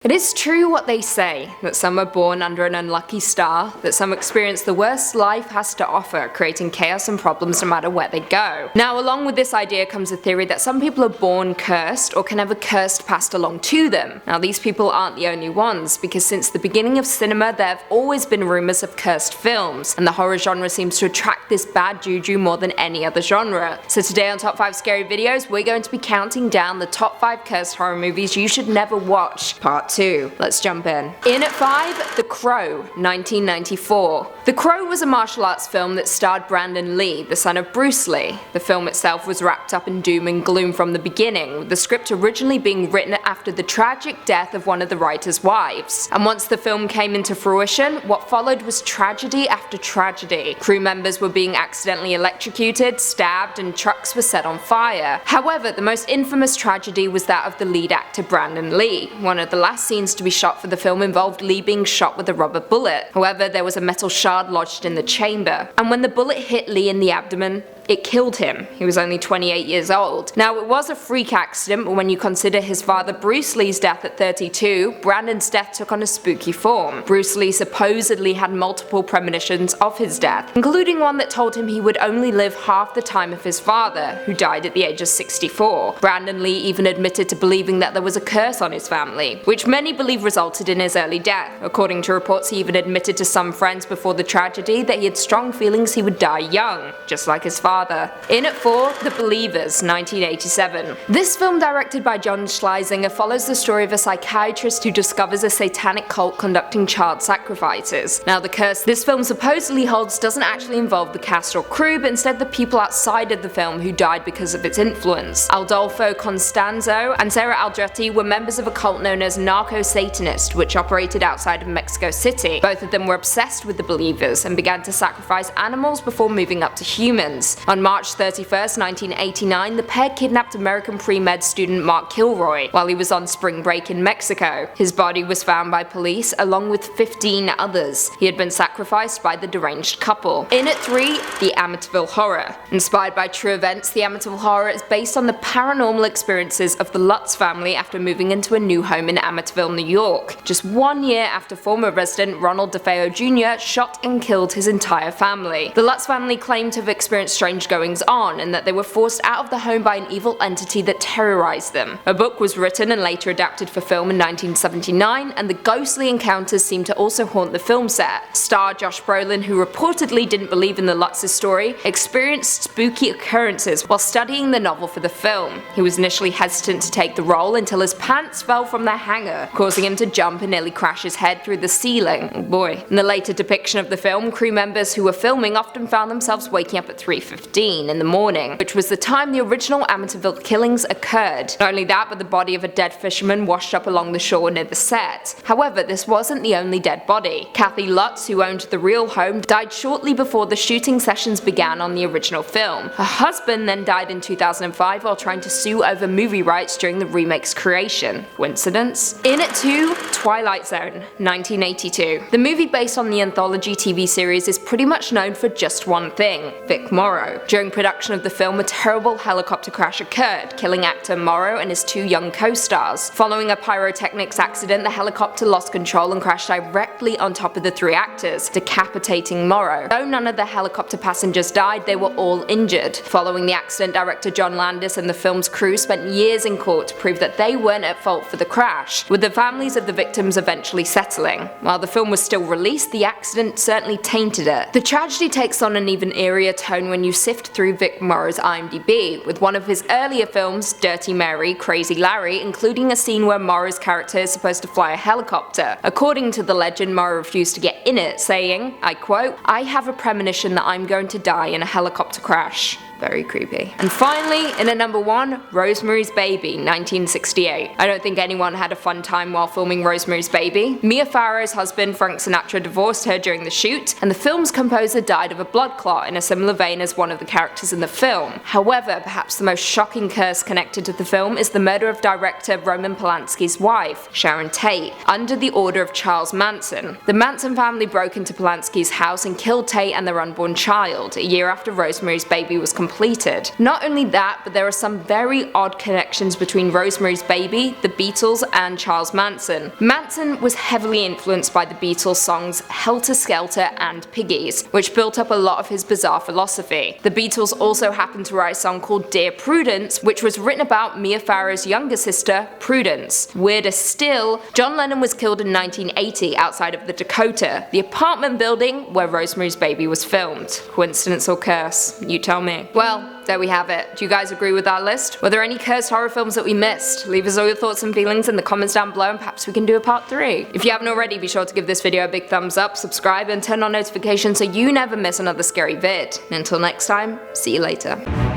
It is true what they say, that some are born under an unlucky star, that some experience the worst life has to offer, creating chaos and problems no matter where they go. Now, along with this idea comes a theory that some people are born cursed or can have a curse passed along to them. Now, these people aren't the only ones, because since the beginning of cinema there have always been rumours of cursed films, and the horror genre seems to attract this bad juju more than any other genre. So today on Top 5 Scary Videos, we're going to be counting down the top 5 cursed horror movies you should never watch. Part 2. Let's jump in. In at 5, The Crow, 1994. The Crow was a martial arts film that starred Brandon Lee, the son of Bruce Lee. The film itself was wrapped up in doom and gloom from the beginning, with the script originally being written after the tragic death of one of the writer's wives. And once the film came into fruition, what followed was tragedy after tragedy. Crew members were being accidentally electrocuted, stabbed, and trucks were set on fire. However, the most infamous tragedy was that of the lead actor Brandon Lee. One of the last scenes to be shot for the film involved Lee being shot with a rubber bullet. However, there was a metal shard lodged in the chamber, and when the bullet hit Lee in the abdomen, it killed him. He was only 28 years old. Now, it was a freak accident, but when you consider his father Bruce Lee's death at 32, Brandon's death took on a spooky form. Bruce Lee supposedly had multiple premonitions of his death, including one that told him he would only live half the time of his father, who died at the age of 64. Brandon Lee even admitted to believing that there was a curse on his family, which many believe resulted in his early death. According to reports, he even admitted to some friends before the tragedy that he had strong feelings he would die young, just like his father. In at 4, The Believers, 1987. This film, directed by John Schlesinger, follows the story of a psychiatrist who discovers a satanic cult conducting child sacrifices. Now, the curse this film supposedly holds doesn't actually involve the cast or crew, but instead the people outside of the film who died because of its influence. Adolfo Constanzo and Sarah Aldrete were members of a cult known as Narco-Satanist, which operated outside of Mexico City. Both of them were obsessed with the Believers and began to sacrifice animals before moving up to humans. On March 31st, 1989, the pair kidnapped American pre-med student Mark Kilroy while he was on spring break in Mexico. His body was found by police along with 15 others. He had been sacrificed by the deranged couple. In at 3, The Amityville Horror. Inspired by true events, The Amityville Horror is based on the paranormal experiences of the Lutz family after moving into a new home in Amityville, New York, just 1 year after former resident Ronald DeFeo Jr. shot and killed his entire family. The Lutz family claimed to have experienced strange goings on, and that they were forced out of the home by an evil entity that terrorized them. A book was written and later adapted for film in 1979, and the ghostly encounters seem to also haunt the film set. Star Josh Brolin, who reportedly didn't believe in the Lutz's story, experienced spooky occurrences while studying the novel for the film. He was initially hesitant to take the role until his pants fell from their hanger, causing him to jump and nearly crash his head through the ceiling. Oh boy. In the later depiction of the film, crew members who were filming often found themselves waking up at 3:15 in the morning, which was the time the original Amityville killings occurred. Not only that, but the body of a dead fisherman washed up along the shore near the set. However, this wasn't the only dead body. Kathy Lutz, who owned the real home, died shortly before the shooting sessions began on the original film. Her husband then died in 2005 while trying to sue over movie rights during the remake's creation. Coincidence? In at 2, Twilight Zone, 1982. The movie, based on the anthology TV series, is pretty much known for just one thing: Vic Morrow. During production of the film, a terrible helicopter crash occurred, killing actor Morrow and his 2 young co-stars. Following a pyrotechnics accident, the helicopter lost control and crashed directly on top of the 3 actors, decapitating Morrow. Though none of the helicopter passengers died, they were all injured. Following the accident, director John Landis and the film's crew spent years in court to prove that they weren't at fault for the crash, with the families of the victims eventually settling. While the film was still released, the accident certainly tainted it. The tragedy takes on an even eerier tone when you sift through Vic Morrow's IMDb, with one of his earlier films, Dirty Mary, Crazy Larry, including a scene where Morrow's character is supposed to fly a helicopter. According to the legend, Morrow refused to get in it, saying, I quote, "I have a premonition that I'm going to die in a helicopter crash." Very creepy. And finally, in at number 1, Rosemary's Baby, 1968. I don't think anyone had a fun time while filming Rosemary's Baby. Mia Farrow's husband, Frank Sinatra, divorced her during the shoot, and the film's composer died of a blood clot in a similar vein as one of the characters in the film. However, perhaps the most shocking curse connected to the film is the murder of director Roman Polanski's wife, Sharon Tate, under the order of Charles Manson. The Manson family broke into Polanski's house and killed Tate and their unborn child, a year after Rosemary's Baby was completed. completed. Not only that, but there are some very odd connections between Rosemary's Baby, the Beatles, and Charles Manson. Manson was heavily influenced by the Beatles songs Helter Skelter and Piggies, which built up a lot of his bizarre philosophy. The Beatles also happened to write a song called Dear Prudence, which was written about Mia Farrow's younger sister, Prudence. Weirder still, John Lennon was killed in 1980 outside of the Dakota, the apartment building where Rosemary's Baby was filmed. Coincidence or curse? You tell me. Well, there we have it. Do you guys agree with our list? Were there any cursed horror films that we missed? Leave us all your thoughts and feelings in the comments down below and perhaps we can do a part 3. If you haven't already, be sure to give this video a big thumbs up, subscribe and turn on notifications so you never miss another scary vid. Until next time, see you later.